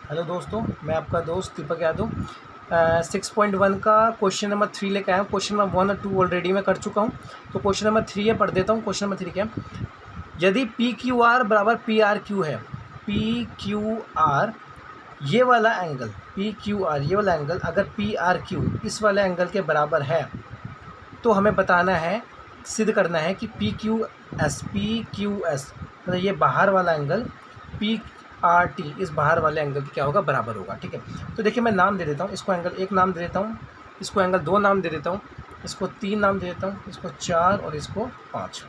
Hello दोस्तों, मैं आपका दोस्त दीपक यादव 6.1 का क्वेश्चन नंबर 3 लेकर आया हूँ। क्वेश्चन नंबर 1 और 2 ऑलरेडी मैं कर चुका हूँ, तो क्वेश्चन नंबर 3 है, पढ़ देता हूँ। क्वेश्चन नंबर 3 क्या है? यदि पी क्यू आर बराबर पी आर क्यू है, पी क्यू आर ये वाला एंगल, पी क्यू आर ये वाला एंगल अगर पी आर क्यू इस वाले एंगल के बराबर है, तो हमें बताना है, सिद्ध करना है कि पी क्यू एस मतलब ये बाहर वाला एंगल पी आर टी इस बाहर वाले एंगल की क्या होगा, बराबर होगा। ठीक है, तो देखिए मैं नाम दे देता हूँ, इसको एंगल 1 नाम दे देता हूँ, इसको एंगल 2 नाम दे देता हूँ, इसको 3 नाम दे देता हूँ, इसको 4 और इसको 5।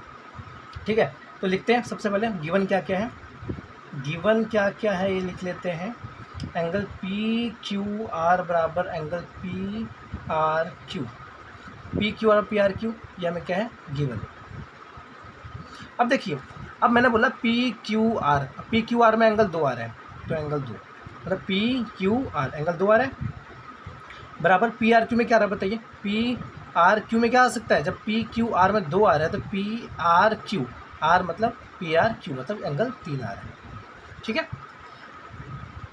ठीक है, तो लिखते हैं। सबसे पहले गिवन क्या क्या है, गिवन क्या क्या है ये लिख लेते हैं। एंगल पी क्यू आर बराबर angle P R Q, P Q R P R Q ये हमें क्या है, गिवन। अब देखिए, अब मैंने बोला पी क्यू आर में एंगल 2 आ रहा है, तो एंगल 2 मतलब पी क्यू आर एंगल 2 आ रहा है बराबर पी आर क्यू में क्या आ रहा है बताइए। पी आर क्यू में क्या आ सकता है, जब पी क्यू आर में 2 आ रहा है तो पी आर क्यू, आर मतलब पी आर क्यू मतलब एंगल 3 आ रहा है। ठीक है,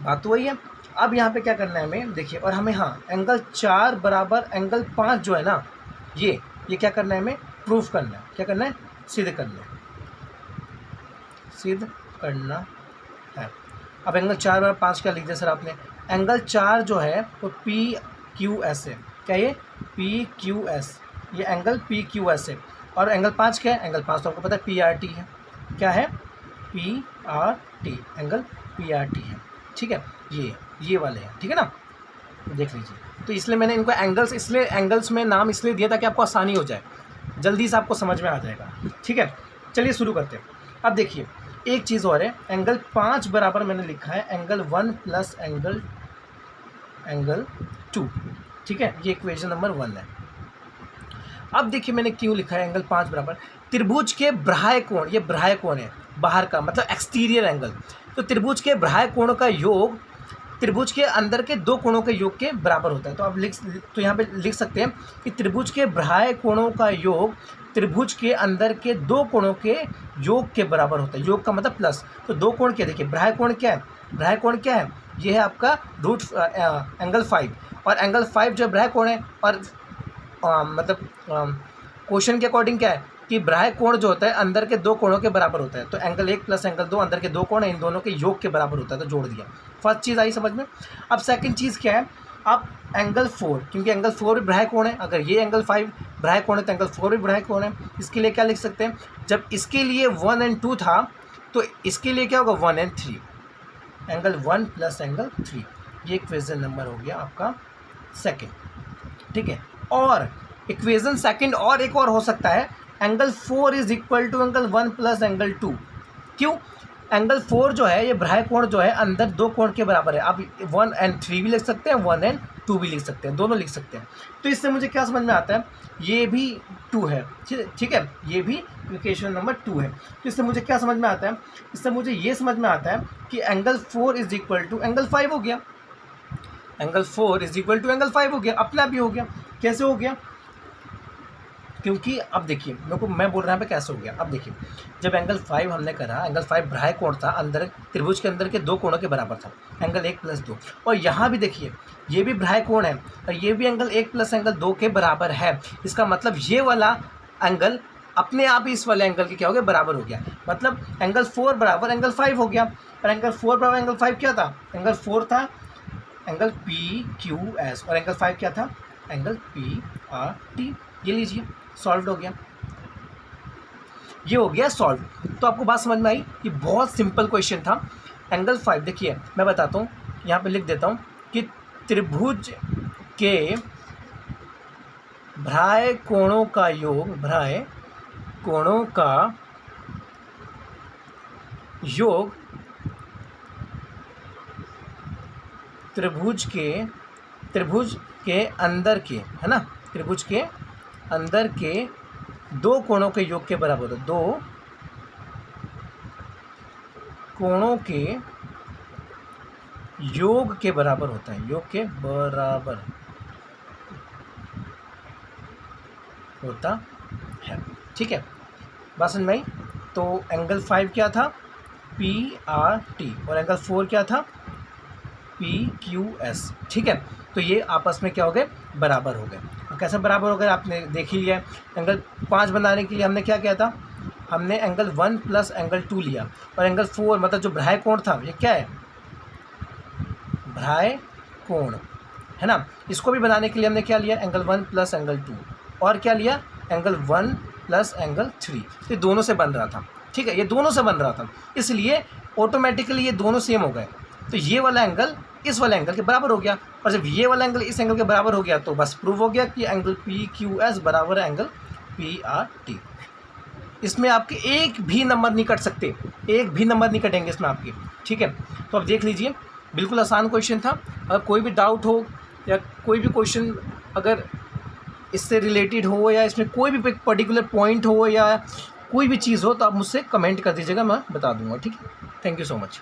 बात तो वही है। अब यहाँ पे क्या करना है हमें, देखिए, और हमें एंगल 4 बराबर एंगल 5 जो है ना, ये क्या करना है, हमें प्रूफ करना है। क्या करना है, सिद्ध करना है, सिद्ध करना है। अब एंगल 4 बराबर 5 क्या लिख दिया सर आपने, एंगल 4 जो है वो पी क्यू एस है। क्या ये पी क्यू एस, ये एंगल पी क्यू एस है। और एंगल 5 क्या है, एंगल 5 तो आपको पता है पी आर टी है। क्या है, P R T, angle P R T है। ठीक है, ये वाले हैं। ठीक है ना, देख लीजिए। तो इसलिए मैंने इनको एंगल्स, इसलिए एंगल्स में नाम इसलिए दिया ताकि आपको आसानी हो जाए, जल्दी से आपको समझ में आ जाएगा। ठीक है, चलिए शुरू करते हैं। अब देखिए एक चीज़ और है, एंगल 5 बराबर मैंने लिखा है एंगल 1 प्लस एंगल 2। ठीक है, ये इक्वेशन नंबर 1 है। अब देखिए मैंने क्यों लिखा है एंगल 5 बराबर त्रिभुज के बाह्य कोण, ये बाह्य कोण है, बाहर का मतलब एक्सटीरियर एंगल। तो त्रिभुज के बाह्य कोण का योग त्रिभुज के अंदर के दो कोणों के योग के बराबर होता है। तो आप तो यहाँ पे लिख सकते हैं कि त्रिभुज के बाह्य कोणों का योग त्रिभुज के अंदर के दो कोणों के योग के बराबर होता है। योग का मतलब प्लस। तो दो कोण क्या, देखिए बाह्य कोण क्या है, बाह्य कोण क्या है, ये है आपका रूट एंगल 5, और एंगल 5 जो बाह्य कोण है, और मतलब क्वेश्चन के अकॉर्डिंग क्या है कि बाह्य कोण जो होता है अंदर के दो कोणों के बराबर होता है। तो एंगल 1 प्लस एंगल 2 अंदर के दो कोण है, इन दोनों के योग के बराबर होता है, तो जोड़ दिया। फर्स्ट चीज़ आई समझ में। अब सेकंड चीज़ क्या है, अब एंगल 4, क्योंकि एंगल 4 भी बाह्य कोण है, अगर ये एंगल 5 बाह्य कोण है तो एंगल 4 भी बाह्य कोण है। इसके लिए क्या लिख सकते हैं, जब इसके लिए 1 और 2 था तो इसके लिए क्या होगा 1 और 3, एंगल 1 प्लस एंगल 3। ये इक्वेशन नंबर हो गया आपका सेकेंड। ठीक है, और इक्वेशन सेकंड और एक और हो सकता है, angle 4 is equal to angle 1 plus angle 2। क्यों, एंगल 4 जो है ये बाह्य कोण जो है अंदर दो कोण के बराबर है। आप 1 और 3 भी लिख सकते हैं, 1 और 2 भी लिख सकते हैं, दोनों लिख सकते हैं। तो इससे मुझे क्या समझ में आता है, ये भी 2 है। ठीक है, ये भी इक्वेशन नंबर 2 है। तो इससे मुझे क्या समझ में आता है, इससे मुझे ये समझ में आता है कि angle 4 is equal to angle 5 हो गया। Angle 4 is equal to angle 5 हो गया, अपना भी हो गया। कैसे हो गया, क्योंकि अब देखिए मैं बोल रहा हूँ कैसे हो गया। अब देखिए, जब एंगल 5 हमने करा, एंगल 5 बाह्य कोण था, अंदर त्रिभुज के अंदर के दो कोणों के बराबर था, एंगल 1 प्लस 2। और यहाँ भी देखिए ये भी बाह्य कोण है और ये भी एंगल 1 प्लस एंगल 2 के बराबर है। इसका मतलब ये वाला एंगल अपने आप ही इस वाले एंगल के क्या हो गया, बराबर हो गया। मतलब एंगल 4 बराबर एंगल 5 हो गया। और एंगल 4 बराबर एंगल 5 क्या था, एंगल 4 था एंगल पी क्यू एस, और एंगल 5 क्या था, एंगल पी आर टी। ये लीजिए, सॉल्व हो गया, ये हो गया सॉल्व। तो आपको बात समझ में आई, ये बहुत सिंपल क्वेश्चन था। एंगल 5 देखिए मैं बताता हूँ, यहाँ पे लिख देता हूँ कि त्रिभुज के बाह्य कोणों का योग, बाह्य कोणों का योग त्रिभुज के अंदर के, है ना, त्रिभुज के अंदर के दो कोणों के योग के बराबर होता है। दो कोणों के योग के बराबर होता है, योग के बराबर होता है। ठीक है, बात समझ में आई। तो एंगल 5 क्या था, पी आर टी, और एंगल 4 क्या था, PQS, ठीक है। तो ये आपस में क्या हो गए, बराबर हो गए। और कैसे बराबर हो गए आपने देख ही लिया। एंगल 5 बनाने के लिए हमने क्या किया था, हमने एंगल 1 प्लस एंगल 2 लिया, और एंगल 4 मतलब जो भ्राय कोण था, ये क्या है, भ्राय कोण है ना। इसको भी बनाने के लिए हमने क्या लिया, एंगल 1 प्लस एंगल 2, और क्या लिया, एंगल 1 प्लस एंगल 3। ये दोनों से बन रहा था, ठीक है, ये दोनों से बन रहा था, इसलिए ऑटोमेटिकली ये दोनों सेम हो गए। तो ये वाला एंगल इस वाले एंगल के बराबर हो गया, और जब ये वाला एंगल इस एंगल के बराबर हो गया तो बस प्रूव हो गया कि एंगल PQS बराबर है एंगल PRT। इसमें आपके एक भी नंबर नहीं कट सकते, एक भी नंबर नहीं कटेंगे इसमें आपके, ठीक है। तो अब देख लीजिए, बिल्कुल आसान क्वेश्चन था। अगर कोई भी डाउट हो या कोई भी क्वेश्चन अगर इससे रिलेटेड हो, या इसमें कोई भी पर्टिकुलर पॉइंट हो, या कोई भी चीज़ हो, तो आप मुझसे कमेंट कर दीजिएगा, मैं बता दूंगा, ठीक है। Thank you so much.